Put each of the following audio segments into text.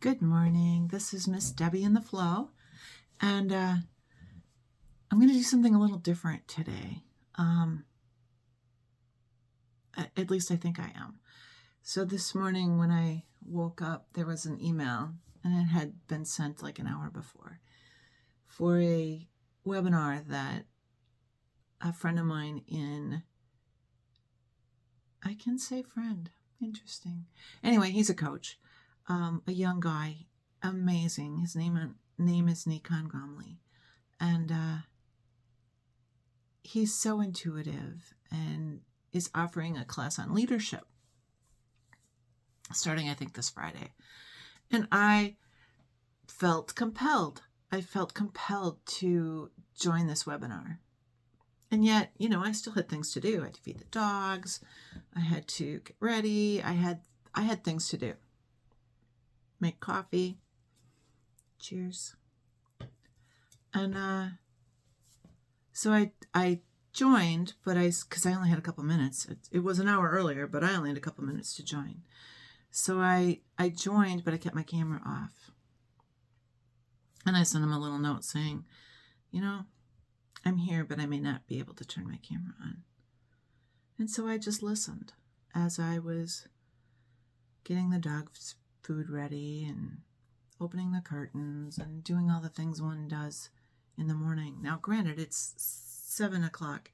Good morning. This is Miss Debbie in the Flow, and I'm going to do something a little different today. At least I think I am. So this morning when I woke up, there was an email, and it had been sent like an hour before, for a webinar that a friend of mine I can say friend, interesting. Anyway, he's a coach. A young guy, amazing. His name is Nikon Gomley, and he's so intuitive and is offering a class on leadership starting, I think, this Friday. And I felt compelled. I felt compelled to join this webinar. And yet, I still had things to do. I had to feed the dogs. I had to get ready. I had things to do. Make coffee. Cheers. And so I joined, but because I only had a couple minutes. It was an hour earlier, but I only had a couple minutes to join. So I joined, but I kept my camera off. And I sent him a little note saying, I'm here, but I may not be able to turn my camera on. And so I just listened as I was getting the dog's food ready and opening the curtains and doing all the things one does in the morning. Now, granted, it's 7 o'clock.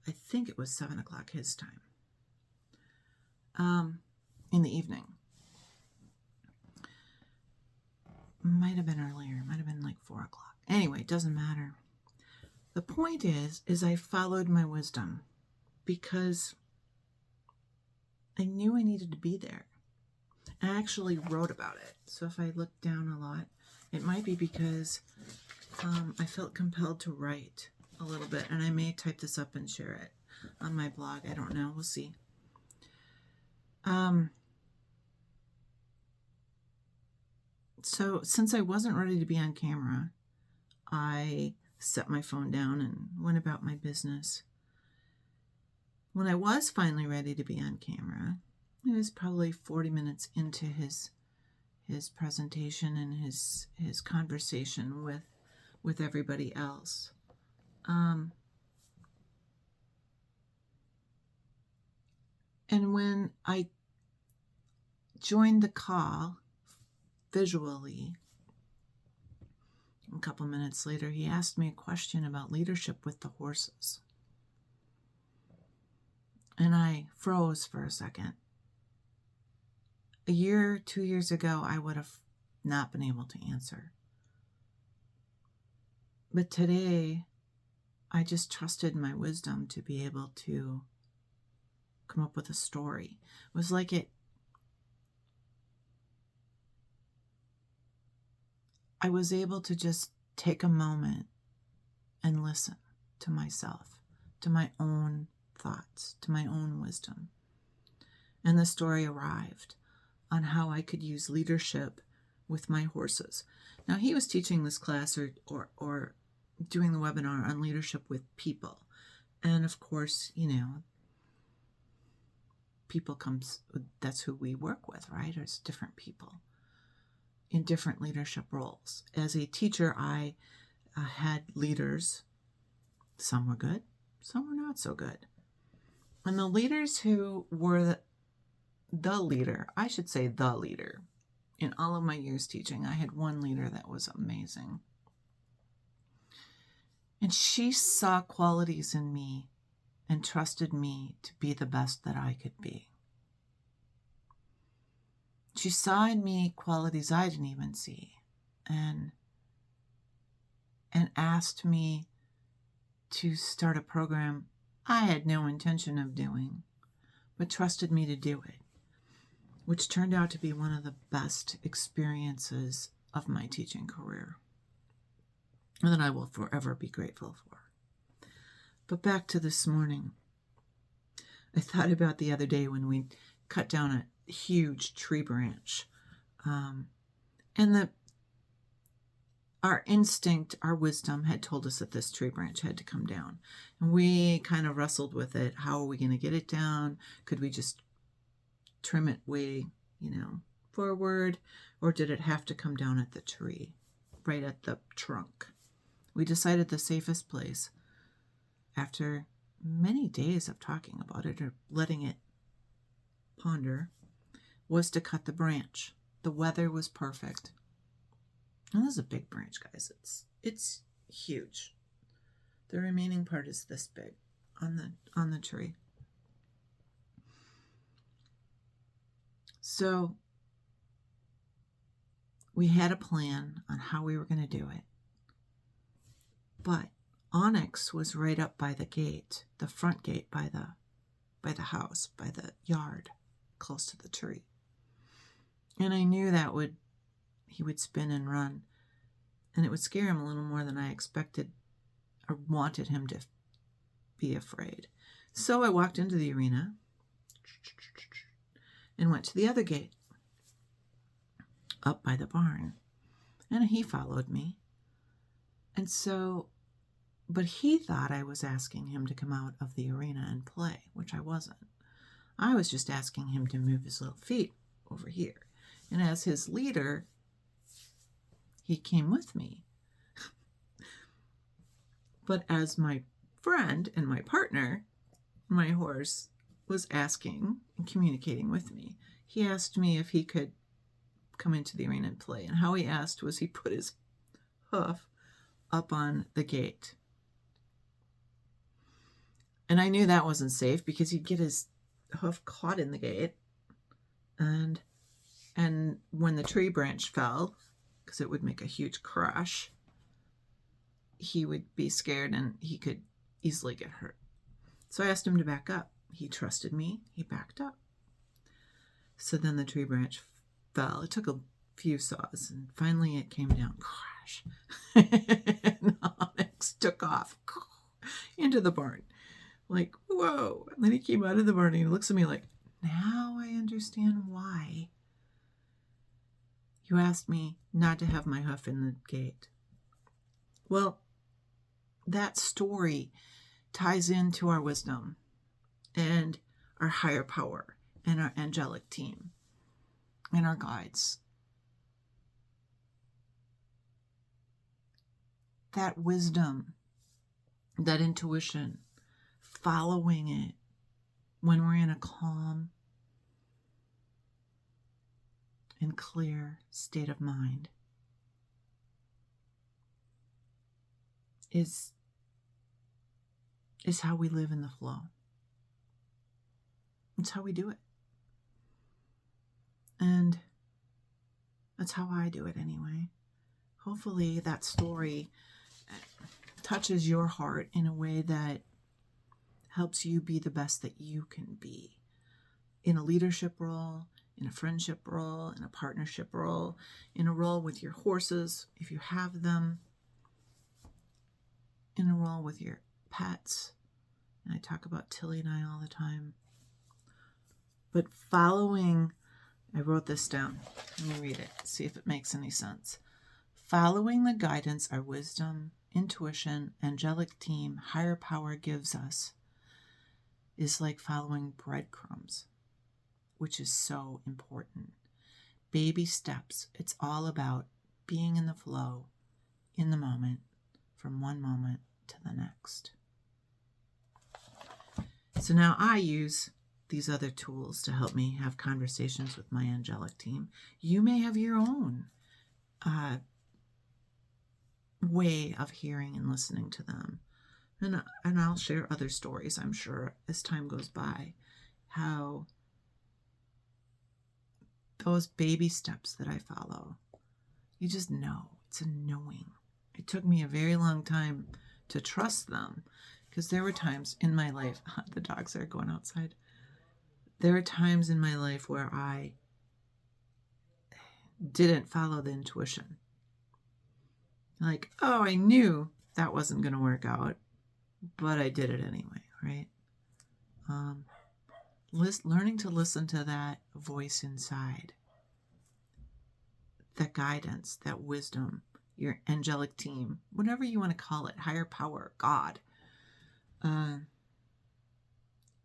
I think it was 7 o'clock his time. In the evening. Might have been earlier. Might have been like 4 o'clock. Anyway, it doesn't matter. The point is I followed my wisdom because I knew I needed to be there. I actually wrote about it. So if I look down a lot, it might be because I felt compelled to write a little bit. And I may type this up and share it on my blog. I don't know. We'll see. So since I wasn't ready to be on camera, I set my phone down and went about my business. When I was finally ready to be on camera, it was probably 40 minutes into his presentation and his conversation with everybody else. And when I joined the call visually, a couple minutes later, he asked me a question about leadership with the horses. And I froze for a second. 2 years ago, I would have not been able to answer. But today, I just trusted my wisdom to be able to come up with a story. It was like I was able to just take a moment and listen to myself, to my own thoughts, to my own wisdom. And the story arrived on how I could use leadership with my horses. Now, he was teaching this class or doing the webinar on leadership with people. And of course, people that's who we work with, right? It's different people in different leadership roles. As a teacher, I had leaders. Some were good, some were not so good. And the leaders who were the leader, I should say the leader, in all of my years teaching, I had one leader that was amazing. And she saw qualities in me and trusted me to be the best that I could be. She saw in me qualities I didn't even see and asked me to start a program I had no intention of doing, but trusted me to do it, which turned out to be one of the best experiences of my teaching career, and that I will forever be grateful for. But back to this morning. I thought about the other day when we cut down a huge tree branch. And our instinct, our wisdom had told us that this tree branch had to come down. And we kind of wrestled with it. How are we going to get it down? Could we just trim it way, forward, or did it have to come down at the tree, right at the trunk? We decided the safest place, after many days of talking about it or letting it ponder, was to cut the branch. The weather was perfect. And this is a big branch, guys. It's huge. The remaining part is this big on the tree. So we had a plan on how we were going to do it. But Onyx was right up by the gate, the front gate by the house, by the yard, close to the tree. And I knew that he would spin and run, and it would scare him a little more than I expected or wanted him to be afraid. So I walked into the arena and went to the other gate up by the barn, and he followed me. And so, but he thought I was asking him to come out of the arena and play, which I wasn't. I was just asking him to move his little feet over here. And as his leader, he came with me. But as my friend and my partner, my horse, was asking and communicating with me, he asked me if he could come into the arena and play. And how he asked was he put his hoof up on the gate. And I knew that wasn't safe because he'd get his hoof caught in the gate. And when the tree branch fell, because it would make a huge crash, he would be scared and he could easily get hurt. So I asked him to back up. He trusted me. He backed up. So then the tree branch fell. It took a few saws, and finally it came down. Crash. And Onyx took off into the barn. Like, whoa. And then he came out of the barn and he looks at me like, now I understand why you asked me not to have my hoof in the gate. Well, that story ties into our wisdom and our higher power and our angelic team and our guides. That wisdom, that intuition, following it when we're in a calm and clear state of mind is how we live in the flow. It's how we do it. And that's how I do it anyway. Hopefully that story touches your heart in a way that helps you be the best that you can be in a leadership role, in a friendship role, in a partnership role, in a role with your horses, if you have them, in a role with your pets. And I talk about Tilly and I all the time. But following, I wrote this down. Let me read it, see if it makes any sense. Following the guidance our wisdom, intuition, angelic team, higher power gives us is like following breadcrumbs, which is so important. Baby steps. It's all about being in the flow, in the moment, from one moment to the next. So now I use these other tools to help me have conversations with my angelic team. You may have your own way of hearing and listening to them. And I'll share other stories, I'm sure, as time goes by, how those baby steps that I follow, you just know. It's a knowing. It took me a very long time to trust them, because there were times in my life, the dogs are going outside. There were times in my life where I didn't follow the intuition. Like, oh, I knew that wasn't going to work out, but I did it anyway, right? Learning to listen to that voice inside, that guidance, that wisdom, your angelic team, whatever you want to call it, higher power, God,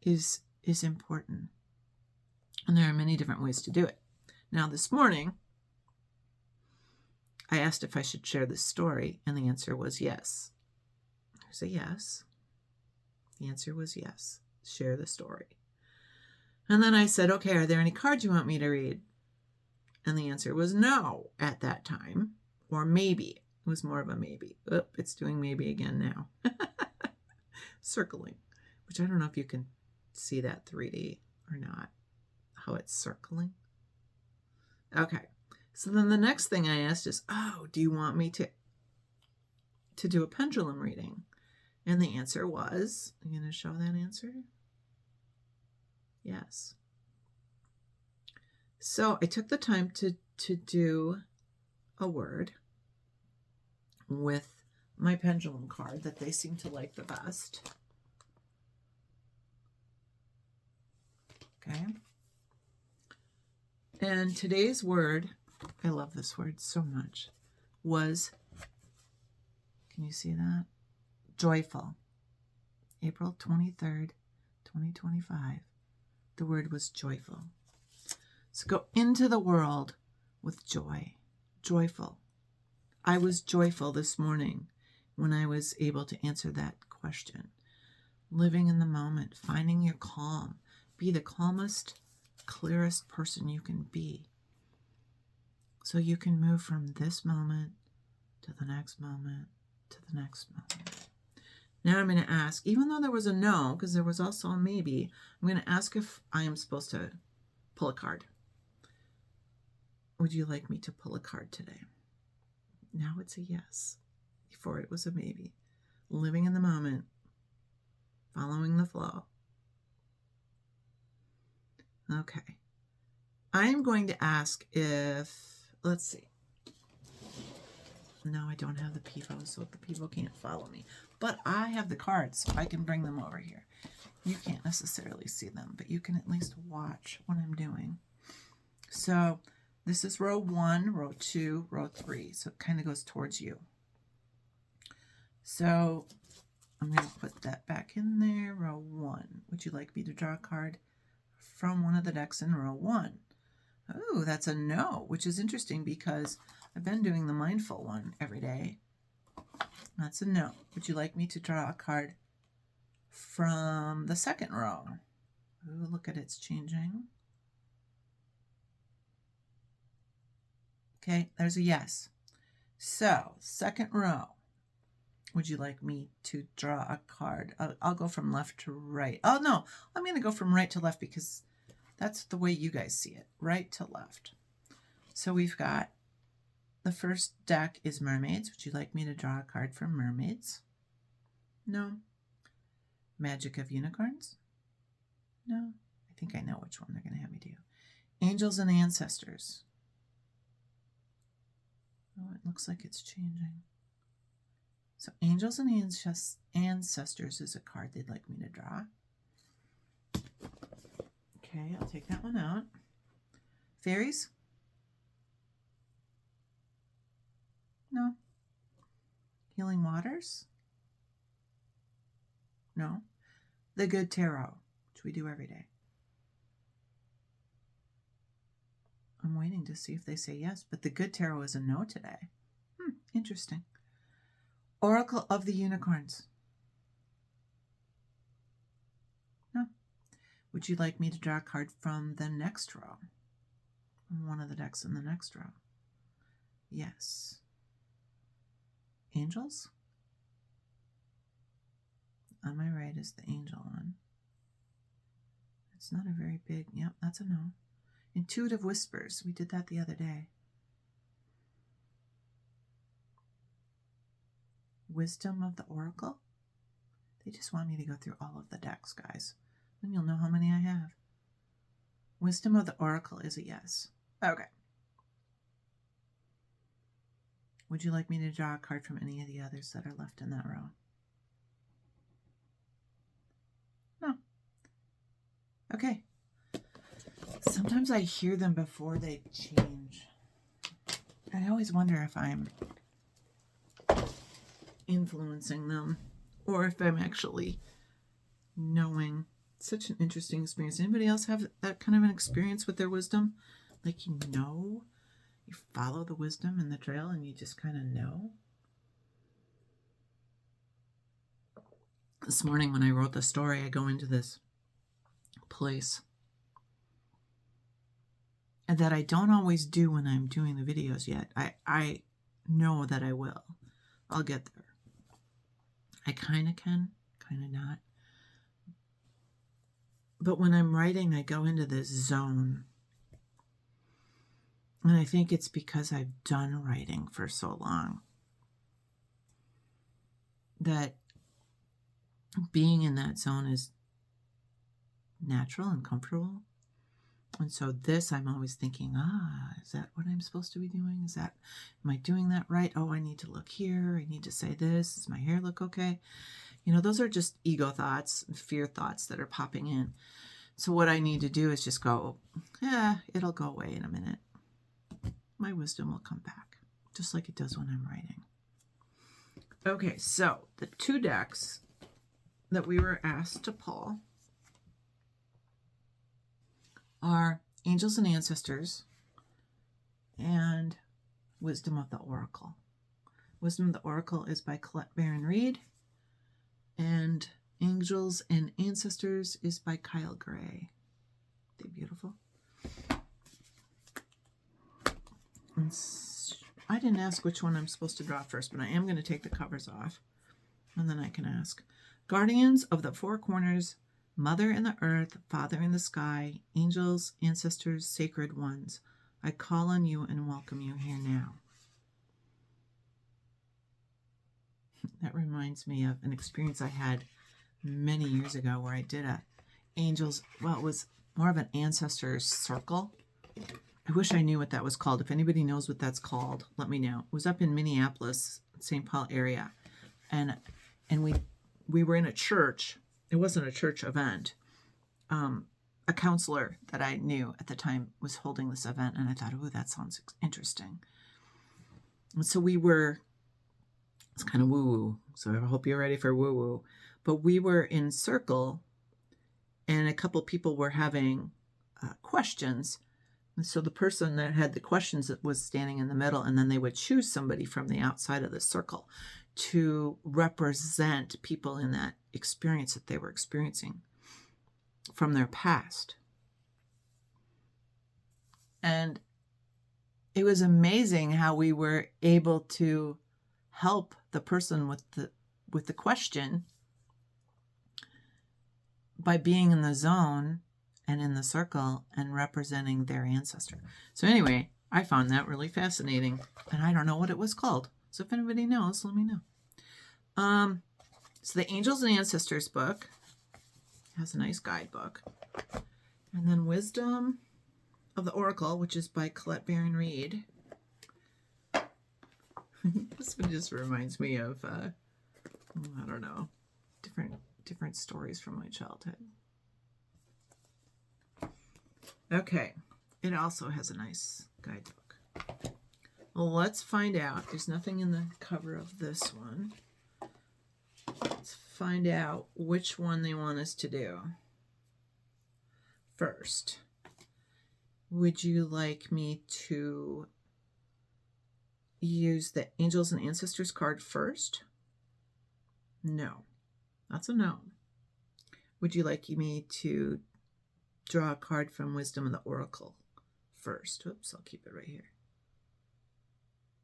is important. And there are many different ways to do it. Now, this morning, I asked if I should share this story, and the answer was yes. There's a yes. The answer was yes. Share the story. And then I said, okay, are there any cards you want me to read? And the answer was no at that time, or maybe. It was more of a maybe. Oh, it's doing maybe again now. Circling, which I don't know if you can see that 3D or not, how it's circling. Okay, so then the next thing I asked is, oh, do you want me to do a pendulum reading? And the answer was, I'm going to show that answer. Yes. So I took the time to do a word with my pendulum card that they seem to like the best. Okay. And today's word, I love this word so much, was, can you see that? Joyful. April 23rd, 2025. The word was joyful. So go into the world with joy. Joyful. I was joyful this morning when I was able to answer that question. Living in the moment, finding your calm. Be the calmest, clearest person you can be. So you can move from this moment to the next moment to the next moment. Now I'm going to ask, even though there was a no, because there was also a maybe, I'm going to ask if I am supposed to pull a card. Would you like me to pull a card today? Now it's a yes. Before it was a maybe. Living in the moment. Following the flow. Okay. I'm going to ask if, let's see. No, I don't have the people, so the people can't follow me. But I have the cards, so I can bring them over here. You can't necessarily see them, but you can at least watch what I'm doing. So this is row 1, row 2, row 3. So it kind of goes towards you. So I'm going to put that back in there. Row 1. Would you like me to draw a card from one of the decks in row 1? Oh, that's a no, which is interesting because I've been doing the mindful one every day. That's a no. Would you like me to draw a card from the second row? Oh, look at it's changing. Okay, there's a yes. So, second row. Would you like me to draw a card? I'll go from left to right. Oh, no, I'm going to go from right to left because that's the way you guys see it. Right to left. So we've got the first deck is mermaids. Would you like me to draw a card from mermaids? No. Magic of unicorns? No. I think I know which one they're going to have me do. Angels and ancestors. Oh, it looks like it's changing. So angels and ancestors is a card they'd like me to draw. Okay, I'll take that one out. Fairies? No. Healing waters? No. The good tarot, which we do every day. I'm waiting to see if they say yes, but the good tarot is a no today. Interesting. Oracle of the unicorns. No. Would you like me to draw a card from the next row? From one of the decks in the next row? Yes. Angels? On my right is the angel one. It's not a very big, yep, that's a no. Intuitive whispers, we did that the other day. Wisdom of the oracle? They just want me to go through all of the decks, guys. Then you'll know how many I have. Wisdom of the oracle is a yes. Okay. Would you like me to draw a card from any of the others that are left in that row? No. Okay. Sometimes I hear them before they change. I always wonder if I'm influencing them or if I'm actually knowing. Such an interesting experience. Anybody else have that kind of an experience with their wisdom? Like, you know, you follow the wisdom and the trail and you just kind of know. This morning when I wrote the story, I go into this place that I don't always do when I'm doing the videos yet. I know that I will. I'll get there. I kind of can, kind of not. But when I'm writing, I go into this zone. And I think it's because I've done writing for so long that being in that zone is natural and comfortable. And so this, I'm always thinking, is that what I'm supposed to be doing? Am I doing that right? Oh, I need to look here. I need to say this. Does my hair look okay? You know, those are just ego thoughts, fear thoughts that are popping in. So what I need to do is just go, it'll go away in a minute. My wisdom will come back, just like it does when I'm writing. Okay, so the 2 decks that we were asked to pull are Angels and Ancestors and Wisdom of the Oracle. Wisdom of the Oracle is by Colette Baron Reed, and Angels and Ancestors is by Kyle Gray. They're beautiful. And I didn't ask which one I'm supposed to draw first, but I am going to take the covers off, and then I can ask. Guardians of the 4 corners, Mother in the earth, Father in the sky, angels, ancestors, sacred ones, I call on you and welcome you here now. That reminds me of an experience I had many years ago where I did it was more of an ancestors circle. I wish I knew what that was called. If anybody knows what that's called, let me know. It was up in Minneapolis, St. Paul area. And we were in a church. It wasn't a church event. A counselor that I knew at the time was holding this event, and I thought, that sounds interesting. And so it's kind of woo-woo, so I hope you're ready for woo-woo. But we were in circle, and a couple people were having questions. And so the person that had the questions was standing in the middle, and then they would choose somebody from the outside of the circle to represent people in that experience that they were experiencing from their past. And it was amazing how we were able to help the person with the question by being in the zone and in the circle and representing their ancestor. So anyway, I found that really fascinating, and I don't know what it was called. So if anybody knows, let me know. So the Angels and Ancestors book has a nice guidebook. And then Wisdom of the Oracle, which is by Colette Baron Reed. This one just reminds me of, I don't know, different stories from my childhood. Okay, it also has a nice guidebook. Well, let's find out. There's nothing in the cover of this one. Let's find out which one they want us to do. First, would you like me to use the Angels and Ancestors card first? No. That's a no. Would you like me to draw a card from Wisdom of the Oracle first? Oops, I'll keep it right here.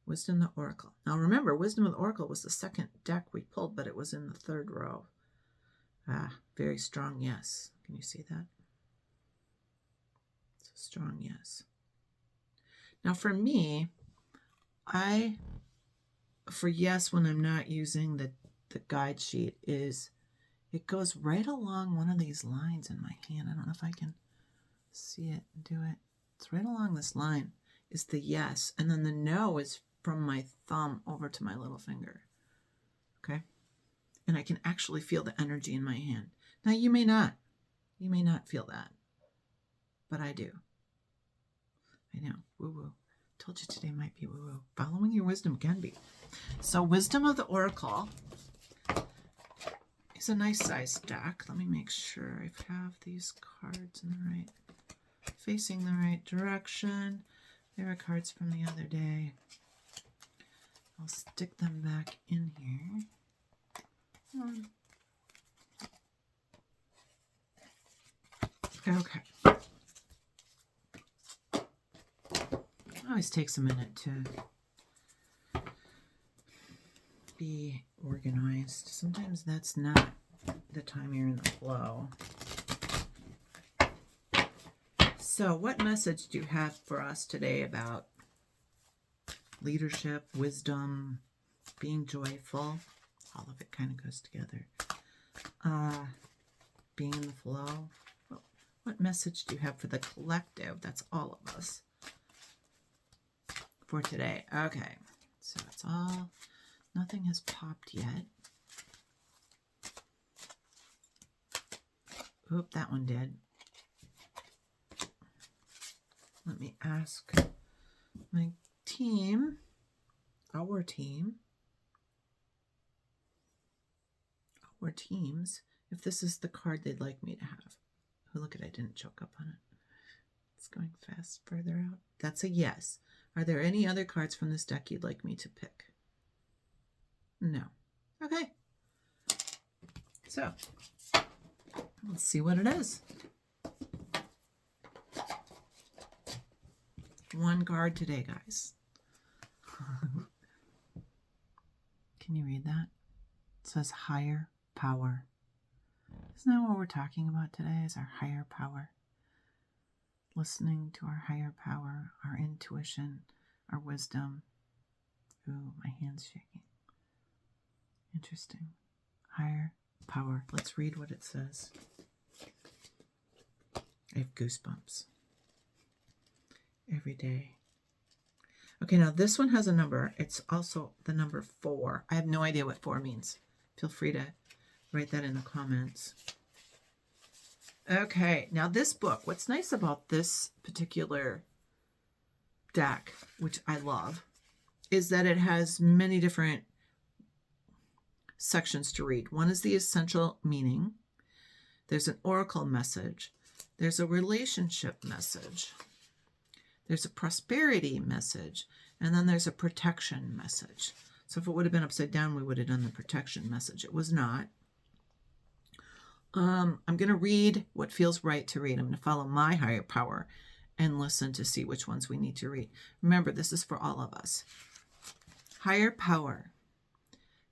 Wisdom of the Oracle. Now remember, Wisdom of the Oracle was the second deck we pulled, but it was in the 3rd row. Very strong yes. Can you see that? It's a strong yes. Now for me, for yes, when I'm not using the guide sheet, it goes right along one of these lines in my hand. I don't know if I can see it and do it. It's right along this line is the yes. And then the no is from my thumb over to my little finger. Okay? And I can actually feel the energy in my hand. Now you may not. You may not feel that. But I do. I know. Woo-woo. Told you today might be woo-woo. Following your wisdom can be. So Wisdom of the Oracle is a nice size deck. Let me make sure I have these cards in the right facing the right direction. There are cards from the other day. I'll stick them back in here. Okay. It always takes a minute to be organized. Sometimes that's not the time you're in the flow. So, what message do you have for us today about leadership, wisdom, being joyful? All of it kind of goes together. Being in the flow. What message do you have for the collective? That's all of us for today. Okay, so it's all, nothing has popped yet. Oop, that one did. Let me ask my team, our teams, if this is the card they'd like me to have. Oh, look at, I didn't choke up on it. It's going fast further out. That's a yes. Are there any other cards from this deck you'd like me to pick? No. Okay. So, let's see what it is. One card today, guys. Can you read that? It says higher power. Isn't that what we're talking about today, is our higher power? Listening to our higher power, our intuition, our wisdom. Ooh, my hand's shaking. Interesting. Higher power. Let's read what it says. I have goosebumps every day. Okay, now this one has a number. It's also the number 4. I have no idea what 4 means. Feel free to write that in the comments. Okay, now this book, what's nice about this particular deck, which I love, is that it has many different sections to read. One is the essential meaning. There's an oracle message. There's a relationship message. There's a prosperity message. And then there's a protection message. So if it would have been upside down, we would have done the protection message. It was not. I'm going to read what feels right to read. I'm going to follow my higher power and listen to see which ones we need to read. Remember, this is for all of us. Higher power.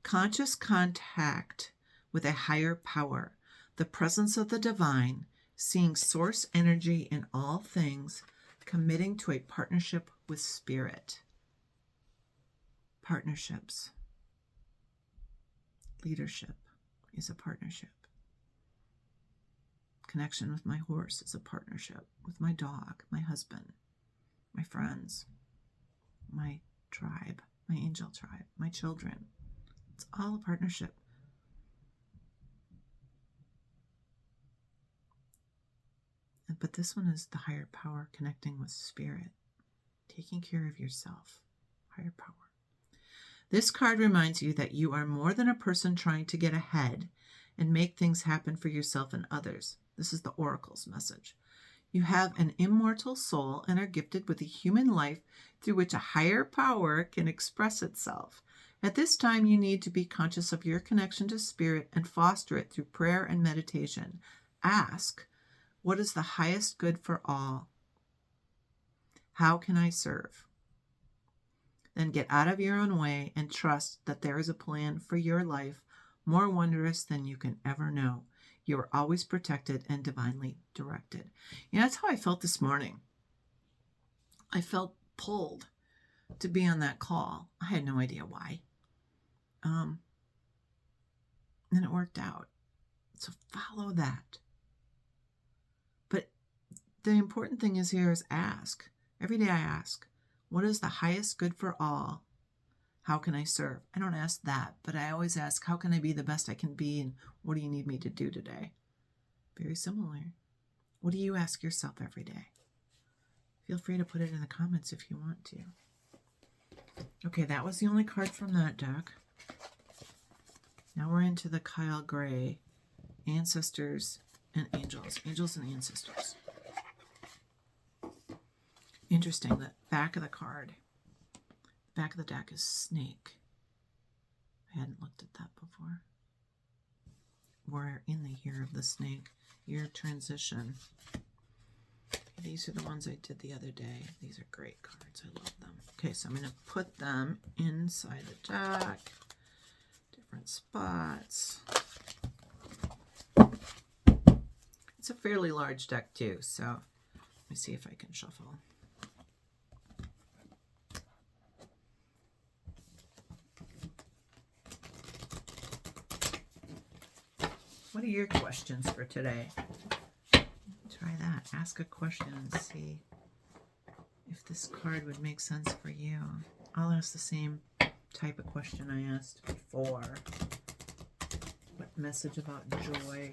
Conscious contact with a higher power. The presence of the divine. Seeing source energy in all things. Committing to a partnership with spirit. Partnerships. Leadership is a partnership. Connection with my horse is a partnership. With my dog, my husband, my friends, my tribe, my angel tribe, my children. It's all a partnership. But this one is the higher power, connecting with spirit, taking care of yourself, higher power. This card reminds you that you are more than a person trying to get ahead and make things happen for yourself and others. This is the oracle's message. You have an immortal soul and are gifted with a human life through which a higher power can express itself. At this time, you need to be conscious of your connection to spirit and foster it through prayer and meditation. Ask, what is the highest good for all? How can I serve? Then get out of your own way and trust that there is a plan for your life more wondrous than you can ever know. You are always protected and divinely directed. That's how I felt this morning. I felt pulled to be on that call. I had no idea why. And it worked out. So follow that. But the important thing is here is ask. Every day I ask, what is the highest good for all? How can I serve? I don't ask that, but I always ask, how can I be the best I can be, and what do you need me to do today? Very similar. What do you ask yourself every day? Feel free to put it in the comments if you want to. Okay, that was the only card from that deck. Now we're into the Kyle Gray, Ancestors and Angels. Angels and Ancestors. interesting. The back of the card, back of the deck is snake. I hadn't looked at that before. We're in the year of the snake, year of transition. These are the ones I did the other day. These are great cards. I love them. Okay, so I'm going to put them inside the deck, different spots. It's a fairly large deck too, so let me see if I can shuffle. What are your questions for today? Try that. Ask a question and see if this card would make sense for you. I'll ask the same type of question I asked before. What message about joy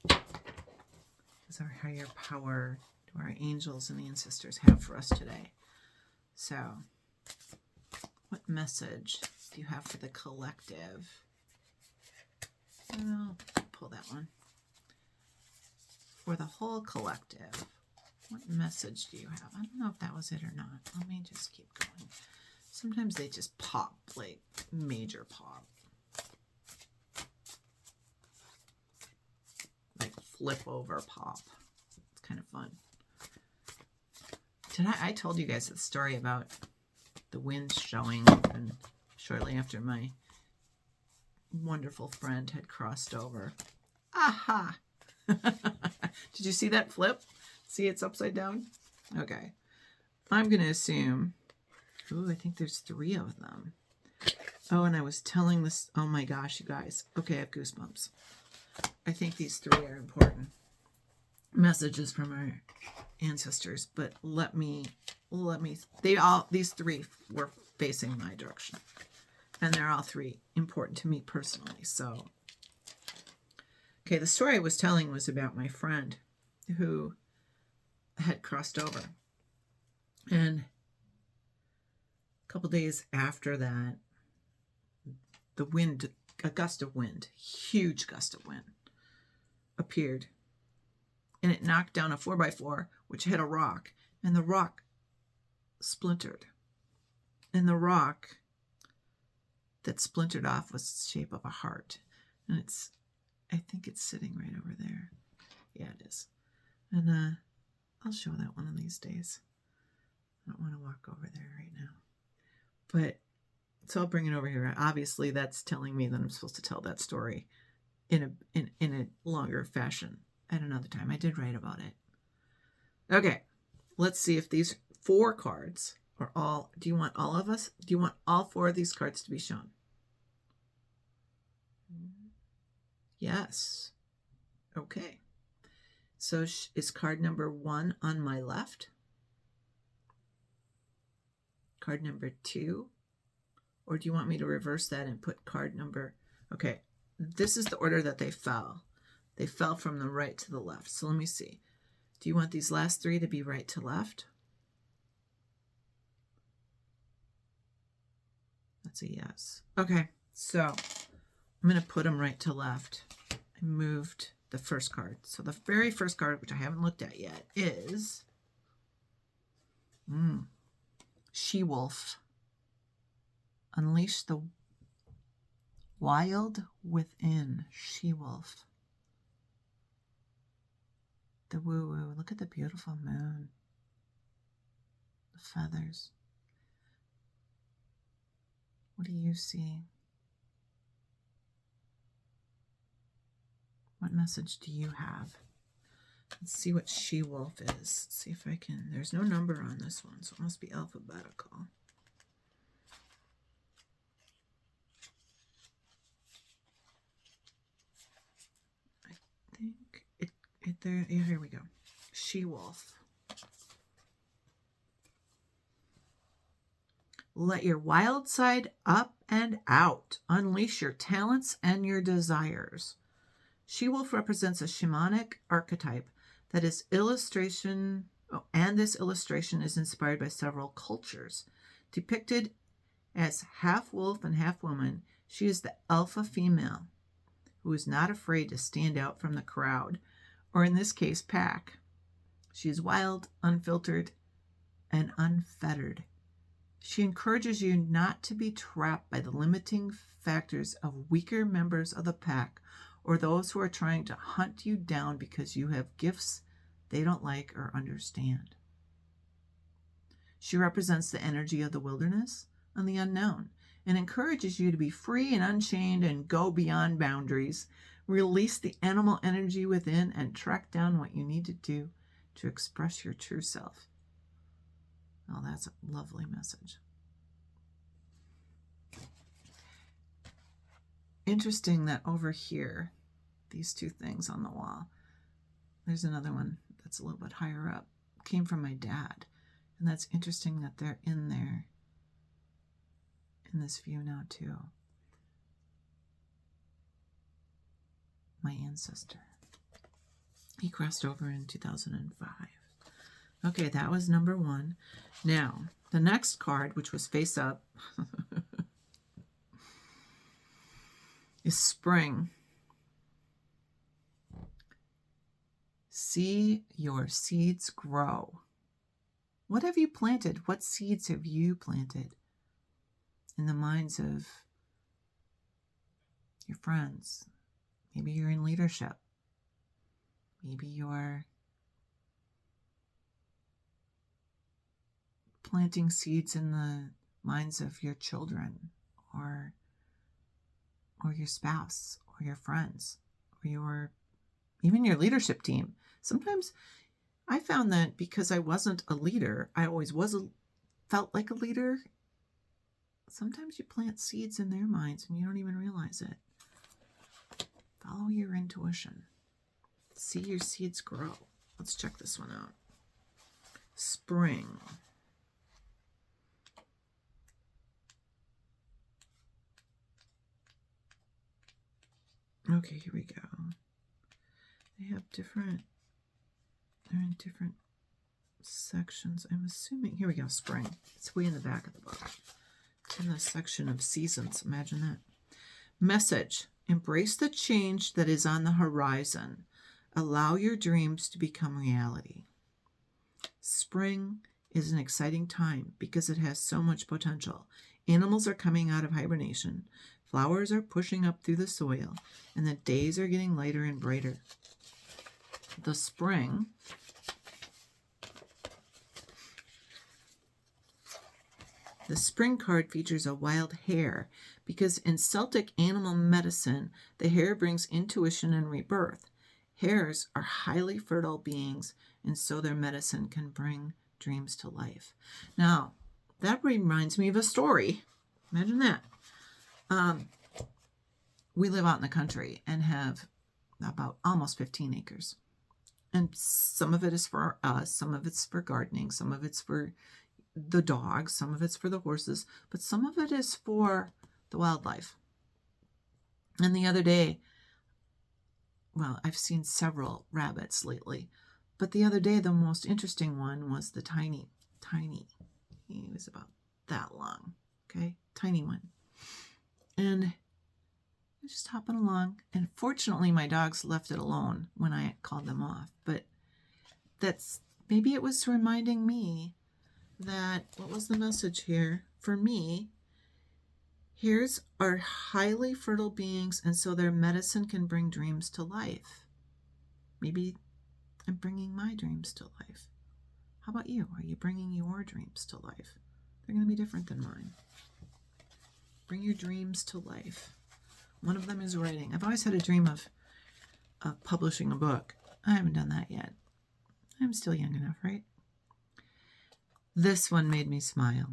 does our higher power, do our angels and the ancestors have for us today? So, what message do you have for the collective? I'll pull that one. For the whole collective, what message do you have? I don't know if that was it or not. Let me just keep going. Sometimes they just pop, like major pop. Like flip over pop. It's kind of fun. I told you guys the story about the wind showing up, and shortly after my wonderful friend had crossed over. Aha! Did you see that flip? See, it's upside down? Okay. I'm going to assume... Ooh, I think there's 3 of them. Oh, and I was telling this... Oh my gosh, you guys. Okay, I have goosebumps. I think these 3 are important messages from our ancestors, but let me... These 3 were facing my direction. And they're all 3 important to me personally, so... Okay, the story I was telling was about my friend who had crossed over. And a couple days after that, the wind, a gust of wind, huge gust of wind, appeared. And it knocked down a 4x4, which hit a rock. And the rock splintered. And the rock that splintered off was the shape of a heart. And I think it's sitting right over there. Yeah, it is. And I'll show that one of these days. I don't want to walk over there right now. But, so I'll bring it over here. Obviously, that's telling me that I'm supposed to tell that story in a longer fashion at another time. I did write about it. Okay, let's see if these 4 cards are all... Do you want all of us? Do you want all 4 of these cards to be shown? Yes. Okay. So is card number 1 on my left? Card number 2? Or do you want me to reverse that and put card number... Okay. This is the order that they fell. They fell from the right to the left. So let me see. Do you want these last 3 to be right to left? That's a yes. Okay. So I'm going to put them right to left. I moved the first card. So the very first card, which I haven't looked at yet, is She-Wolf. Unleash the wild within. She-Wolf. The woo-woo. Look at the beautiful moon. The feathers. What do you see? What message do you have? Let's see what She-Wolf is. See if I can... There's no number on this one, so it must be alphabetical. I think it there... Yeah, here we go. She-Wolf. Let your wild side up and out. Unleash your talents and your desires. She-Wolf represents a shamanic archetype that is illustration, and this illustration is inspired by several cultures. Depicted as half wolf and half woman, she is the alpha female who is not afraid to stand out from the crowd, or in this case, pack. She is wild, unfiltered, and unfettered. She encourages you not to be trapped by the limiting factors of weaker members of the pack or those who are trying to hunt you down because you have gifts they don't like or understand. She represents the energy of the wilderness and the unknown and encourages you to be free and unchained and go beyond boundaries, release the animal energy within, and track down what you need to do to express your true self. Oh, that's a lovely message. Interesting that over here, these two things on the wall, there's another one that's a little bit higher up, came from my dad. And that's interesting that they're in there in this view now too. My ancestor. He crossed over in 2005. Okay, that was number 1. Now, the next card, which was face up, is spring. See your seeds grow. What have you planted? What seeds have you planted in the minds of your friends? Maybe you're in leadership. Maybe you're planting seeds in the minds of your children or your spouse or your friends or even your leadership team. Sometimes I found that because I wasn't a leader, I always felt like a leader. Sometimes you plant seeds in their minds and you don't even realize it. Follow your intuition. See your seeds grow. Let's check this one out. Spring. Okay, here we go. They have they're in different sections. I'm assuming, here we go, spring. It's way in the back of the book. It's in the section of seasons. Imagine that. Message. Embrace the change that is on the horizon. Allow your dreams to become reality. Spring is an exciting time because it has so much potential. Animals are coming out of hibernation. Flowers are pushing up through the soil, and the days are getting lighter and brighter. The spring card features a wild hare because in Celtic animal medicine, the hare brings intuition and rebirth. Hares are highly fertile beings, and so their medicine can bring dreams to life. Now, that reminds me of a story. Imagine that. We live out in the country and have about almost 15 acres. And some of it is for us, some of it's for gardening, some of it's for the dogs, some of it's for the horses, but some of it is for the wildlife. And the other day, well, I've seen several rabbits lately, but the other day the most interesting one was the tiny, he was about that long, okay, tiny one. And I was just hopping along, and fortunately my dogs left it alone when I called them off, but maybe it was reminding me that, what was the message here? For me, hares are highly fertile beings, and so their medicine can bring dreams to life. Maybe I'm bringing my dreams to life. How about you? Are you bringing your dreams to life? They're going to be different than mine. Bring your dreams to life. One of them is writing. I've always had a dream of publishing a book. I haven't done that yet. I'm still young enough, right? This one made me smile.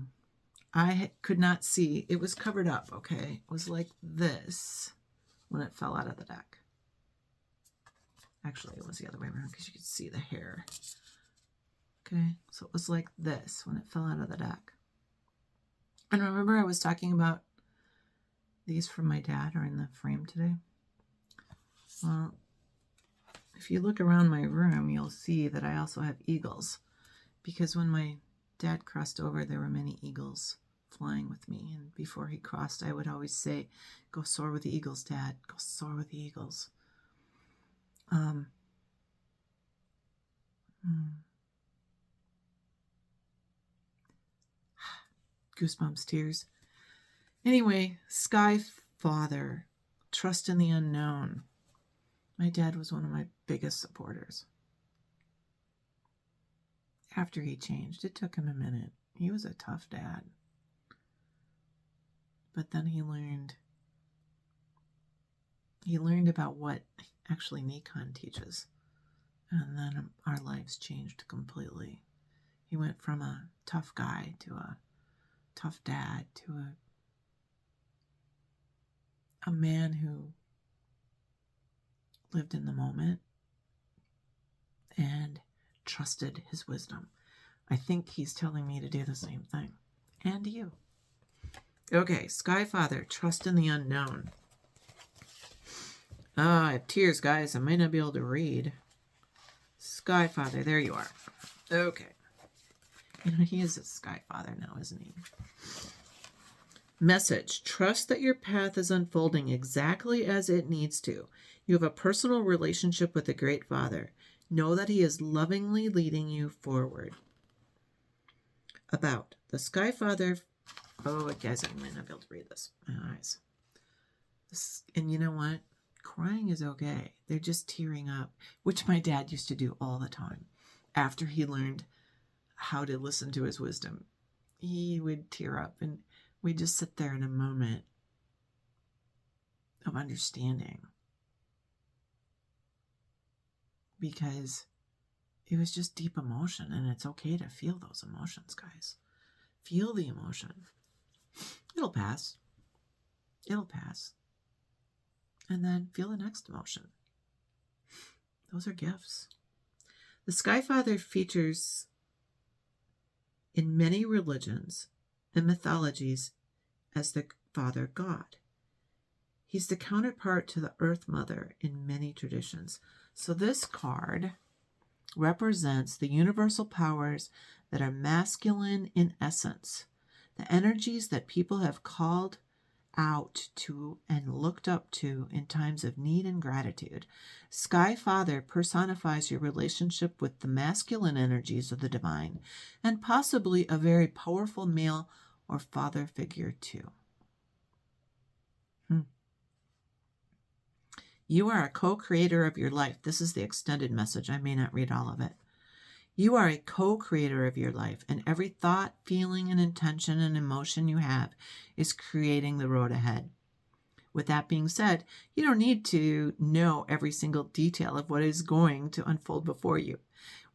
I could not see. It was covered up, okay? It was like this when it fell out of the deck. Actually, it was the other way around because you could see the hair. Okay, so it was like this when it fell out of the deck. And remember I was talking about these from my dad are in the frame today? Well, if you look around my room, you'll see that I also have eagles. Because when my dad crossed over, there were many eagles flying with me. And before he crossed, I would always say, "Go soar with the eagles, Dad. Go soar with the eagles." Goosebumps, tears. Anyway, Sky Father, trust in the unknown. My dad was one of my biggest supporters. After he changed, it took him a minute. He was a tough dad. But then he learned about what actually Nikon teaches. And then our lives changed completely. He went from a tough guy to a tough dad to a man who lived in the moment and trusted his wisdom. I think he's telling me to do the same thing. And you. Okay, Sky Father, trust in the unknown. I have tears, guys. I might not be able to read. Sky Father, there you are. Okay. You know, he is a Sky Father now, isn't he? Message. Trust that your path is unfolding exactly as it needs to. You have a personal relationship with the Great Father. Know that he is lovingly leading you forward. About the Sky Father. Oh, guys, I might not be able to read this. My eyes. And you know what? Crying is okay. They're just tearing up, which my dad used to do all the time. After he learned how to listen to his wisdom, he would tear up, and we'd just sit there in a moment of understanding. Because it was just deep emotion, and it's okay to feel those emotions, guys. Feel the emotion. It'll pass. It'll pass. And then feel the next emotion. Those are gifts. The Sky Father features in many religions and mythologies as the Father God. He's the counterpart to the Earth Mother in many traditions. So this card represents the universal powers that are masculine in essence, the energies that people have called out to and looked up to in times of need and gratitude. Sky Father personifies your relationship with the masculine energies of the divine, and possibly a very powerful male or father figure too. You are a co-creator of your life. This is the extended message. I may not read all of it. You are a co-creator of your life, and every thought, feeling, and intention and emotion you have is creating the road ahead. With that being said, you don't need to know every single detail of what is going to unfold before you.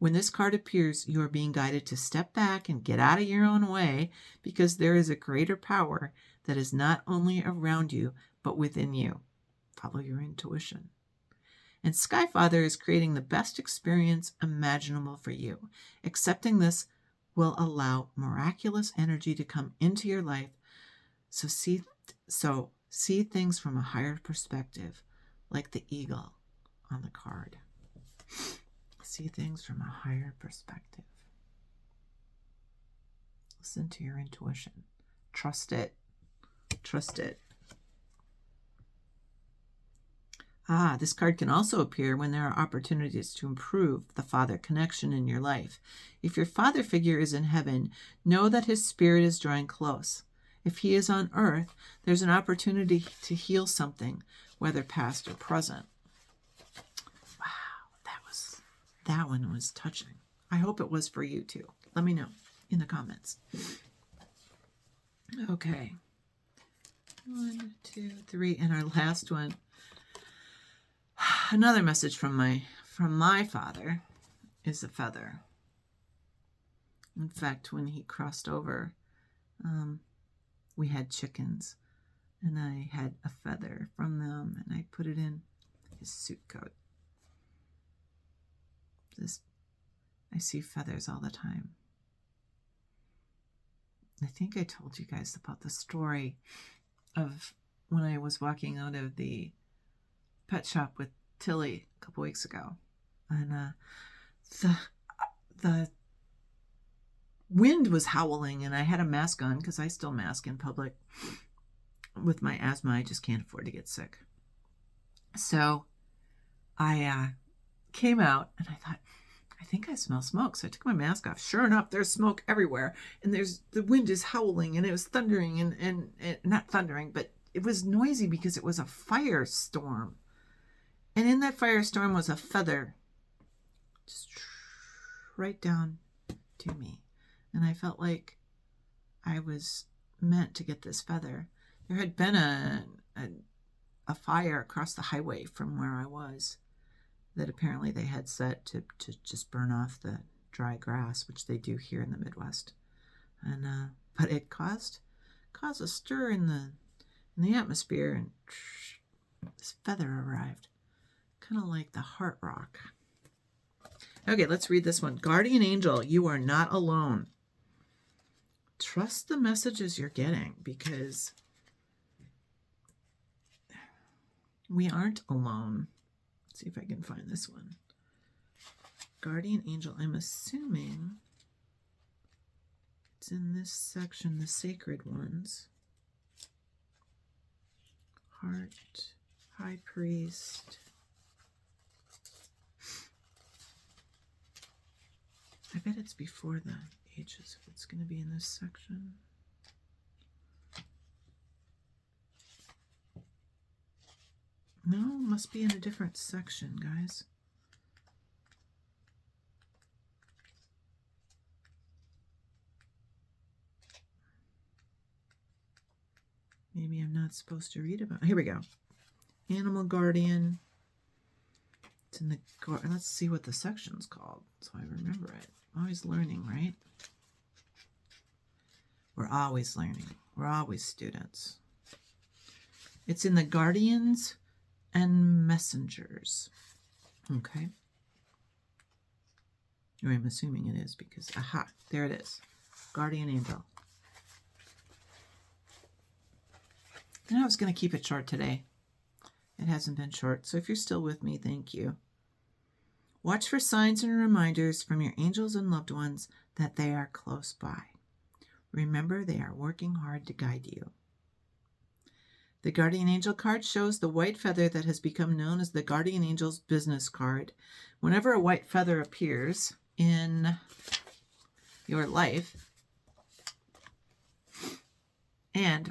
When this card appears, you are being guided to step back and get out of your own way, because there is a greater power that is not only around you, but within you. Follow your intuition. And Sky Father is creating the best experience imaginable for you. Accepting this will allow miraculous energy to come into your life. So see things from a higher perspective, like the eagle on the card. See things from a higher perspective. Listen to your intuition. Trust it. Trust it. This card can also appear when there are opportunities to improve the father connection in your life. If your father figure is in heaven, know that his spirit is drawing close. If he is on earth, there's an opportunity to heal something, whether past or present. Wow, that one was touching. I hope it was for you too. Let me know in the comments. Okay. 1, 2, 3, and our last one. Another message from my father is a feather. In fact, when he crossed over, we had chickens, and I had a feather from them, and I put it in his suit coat. I see feathers all the time. I think I told you guys about the story of when I was walking out of the pet shop with Tilly a couple weeks ago, and the wind was howling, and I had a mask on because I still mask in public. With my asthma, I just can't afford to get sick. So I came out, and I thought, I think I smell smoke. So I took my mask off. Sure enough, there's smoke everywhere. And the wind is howling and it was thundering and not thundering, but it was noisy because it was a firestorm. And in that firestorm was a feather just right down to me. And I felt like I was meant to get this feather. There had been a fire across the highway from where I was that apparently they had set to just burn off the dry grass, which they do here in the Midwest. And but it caused a stir in the atmosphere, and this feather arrived, kind of like the heart rock. Okay, let's read this one. Guardian angel, you are not alone. Trust the messages you're getting, because we aren't alone. Let's see if I can find this one. Guardian angel, I'm assuming it's in this section, the sacred ones. Heart, high priest. I bet it's before the ages if it's going to be in this section. No, must be in a different section, guys. Maybe I'm not supposed to read about. Here we go. Animal guardian. It's in the. Let's see what the section's called, so I remember it. Always learning, right? We're always learning. We're always students. It's in the guardians and messengers. Okay. Or I'm assuming it is because, aha, there it is. Guardian angel. And I was going to keep it short today. It hasn't been short, so if you're still with me, thank you. Watch for signs and reminders from your angels and loved ones that they are close by. Remember, they are working hard to guide you. The Guardian Angel card shows the white feather that has become known as the Guardian Angel's business card. Whenever a white feather appears in your life,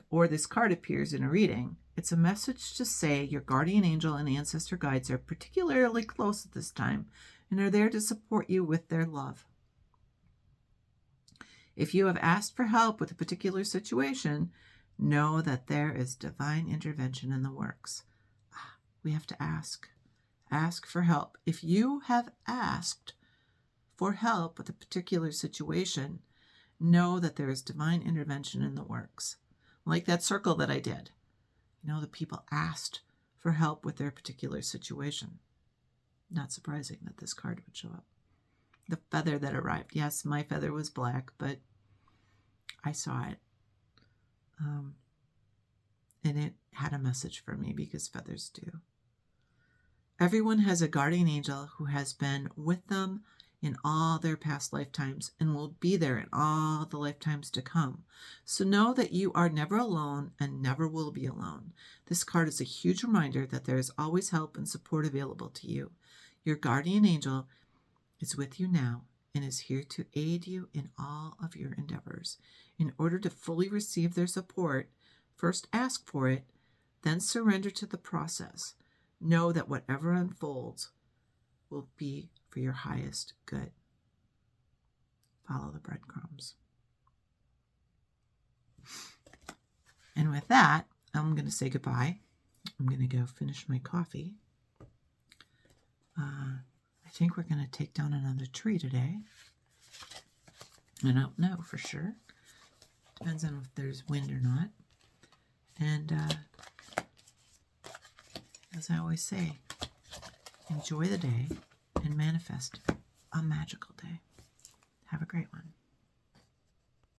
or this card appears in a reading, it's a message to say your guardian angel and ancestor guides are particularly close at this time and are there to support you with their love. If you have asked for help with a particular situation, know that there is divine intervention in the works. We have to ask. Ask for help. If you have asked for help with a particular situation, know that there is divine intervention in the works. Like that circle that I did. The people asked for help with their particular situation. Not surprising that this card would show up. The feather that arrived. Yes, my feather was black, but I saw it. And it had a message for me because feathers do. Everyone has a guardian angel who has been with them in all their past lifetimes and will be there in all the lifetimes to come. So know that you are never alone and never will be alone. This card is a huge reminder that there is always help and support available to you. Your guardian angel is with you now and is here to aid you in all of your endeavors. In order to fully receive their support, first ask for it, then surrender to the process. Know that whatever unfolds will be for your highest good. Follow the breadcrumbs. And with that, I'm going to say goodbye. I'm going to go finish my coffee. I think we're going to take down another tree today. I don't know for sure. Depends on if there's wind or not. And as I always say, enjoy the day and manifest a magical day. Have a great one.